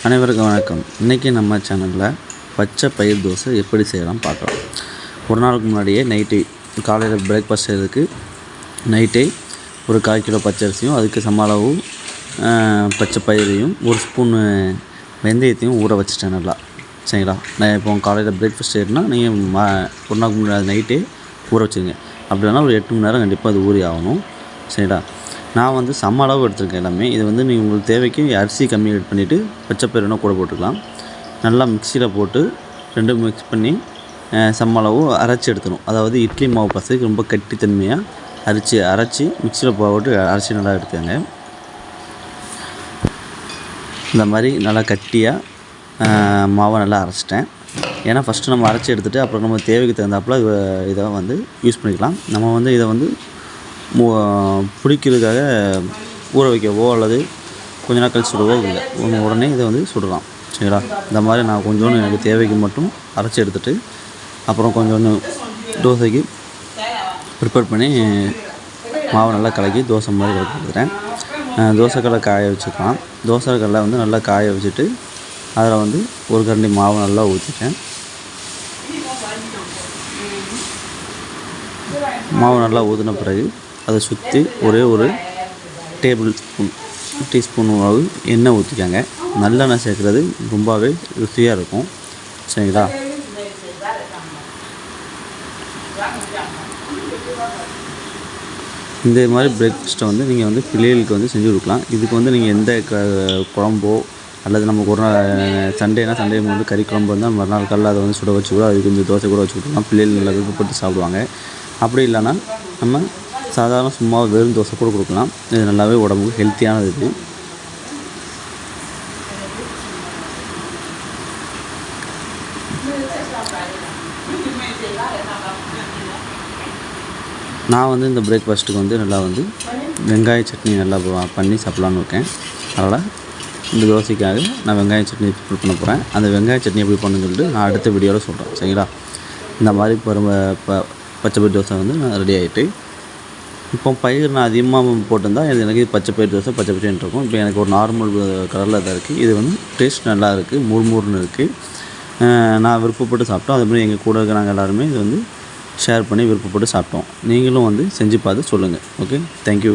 அனைவருக்கும் வணக்கம். இன்றைக்கி நம்ம சேனலில் பச்சை பயிர் தோசை எப்படி செய்யலாம் பார்க்கலாம். ஒரு நாளுக்கு முன்னாடியே நைட்டு காலையில் பிரேக்ஃபாஸ்ட் செய்கிறதுக்கு நைட்டே ஒரு 1/4 கிலோ பச்சரிசியும் அதுக்கு சம அளவு பச்சை பயிரையும் 1 ஸ்பூன் வெந்தயத்தையும் ஊற வச்சுட்டேன் நல்லா. சரிங்களா? நான் இப்போ காலையில் பிரேக்ஃபாஸ்ட் செய்யணும்னா நீங்கள் ஒரு நாளுக்கு முன்னாடி நைட்டே ஊற வச்சுருங்க. அப்படி இல்லைனா ஒரு 8 மணி நேரம் கண்டிப்பாக அது ஊறி ஆகணும். சரிங்களா? நான் சம அளவு எடுத்துருக்கேன் எல்லாமே. இது நீங்கள் உங்களுக்கு தேவைக்கு அரிசி கம்மி ஆட் பண்ணிவிட்டு பச்சை பயிர் கூட போட்டுக்கலாம். நல்லா மிக்சியில் போட்டு 2 மிக்ஸ் பண்ணி சம அளவு அரைச்சி எடுத்துடும். அதாவது இட்லி மாவு பசைக்கு ரொம்ப கட்டித்தன்மையாக அரைச்சி மிக்சியில் போட்டு அரைச்சி நல்லா எடுத்துக்கங்க. இந்த மாதிரி நல்லா கட்டியாக மாவை நல்லா அரைச்சிட்டேன். ஏன்னா ஃபஸ்ட்டு நம்ம அரைச்சி எடுத்துகிட்டு அப்புறம் நம்ம தேவைக்கு தகுந்தாப்பில் இதை யூஸ் பண்ணிக்கலாம். நம்ம இதை பிடிக்கிறதுக்காக ஊற வைக்கவோ அல்லது கொஞ்ச நாள் கழிச்சு சுடவோ இல்லை. உடனே இதை சுடலாம். சரிங்களா? இந்த மாதிரி நான் கொஞ்சோண்டு எனக்கு தேவைக்கு மட்டும் அரைச்சி எடுத்துகிட்டு அப்புறம் கொஞ்சோண்டு தோசைக்கு ப்ரிப்பேர் பண்ணி மாவை நல்லா கலக்கி தோசை மாதிரி எடுத்துக்கிறேன். தோசைக்கல்லை காய வச்சுக்கலாம். தோசைக்கல்லை நல்லா காய வச்சுட்டு அதில் ஒரு கரண்டி மாவு நல்லா ஊற்றிட்டேன். மாவு நல்லா ஊற்றின பிறகு அதை சுற்றி ஒரே ஒரு டீஸ்பூன் அளவு எண்ணெய் ஊற்றிக்காங்க. நல்லெண்ணெய் சேர்க்குறது ரொம்பவே ருசியாக இருக்கும். சரிங்களா? இந்த மாதிரி பிரேக்ஃபாஸ்ட்டை நீங்கள் பிள்ளைகளுக்கு செஞ்சு கொடுக்கலாம். இதுக்கு நீங்கள் எந்த குழம்போ அல்லது நமக்கு ஒரு நாள் சண்டே கறி குழம்பு வந்தால் மறுநாள் காலையில் அதை சுட வச்சு கூட அதுக்கு கொஞ்சம் தோசை கூட வச்சு கொடுக்கலாம். பிள்ளைகள் நல்லா விருப்பப்பட்டு சாப்பிடுவாங்க. அப்படி இல்லைன்னா நம்ம சாதாரண சும்மா வெறும் தோசை கூட கொடுக்கலாம். இது நல்லாவே உடம்புக்கு ஹெல்த்தியானது. இது நான் இந்த பிரேக்ஃபாஸ்ட்டுக்கு நல்லா வெங்காய சட்னி நல்லா பண்ணி சாப்பிட்லான்னு இருக்கேன். அதனால் இந்த தோசைக்காக நான் வெங்காய சட்னி ப்ரிப்பேர் பண்ண போகிறேன். அந்த வெங்காய சட்னி எப்படி பண்ணுன்னு சொல்லிட்டு நான் அடுத்த வீடியோவில் சொல்கிறேன். சரிங்களா? இந்த மாதிரி பச்சை பயிர் தோசை நான் ரெடி ஆகிட்டு இப்போ பயிர் நான் அதிகமாக போட்டிருந்தால் எனக்கு பச்சை பயிர் தோசை பச்சை பச்சைன்னு இருக்கும். இப்போ எனக்கு ஒரு நார்மல் கலரில் தான் இருக்குது. இது டேஸ்ட் நல்லா இருக்குது, முறுமுறுன்னு இருக்குது. நான் விருப்பப்பட்டு சாப்பிட்டோம். அதுமாதிரி எங்கள் கூட இருக்கிற நாங்கள் எல்லாருமே இது ஷேர் பண்ணி விருப்பப்பட்டு சாப்பிட்டோம். நீங்களும் செஞ்சு பார்த்து சொல்லுங்கள். Okay, thank you.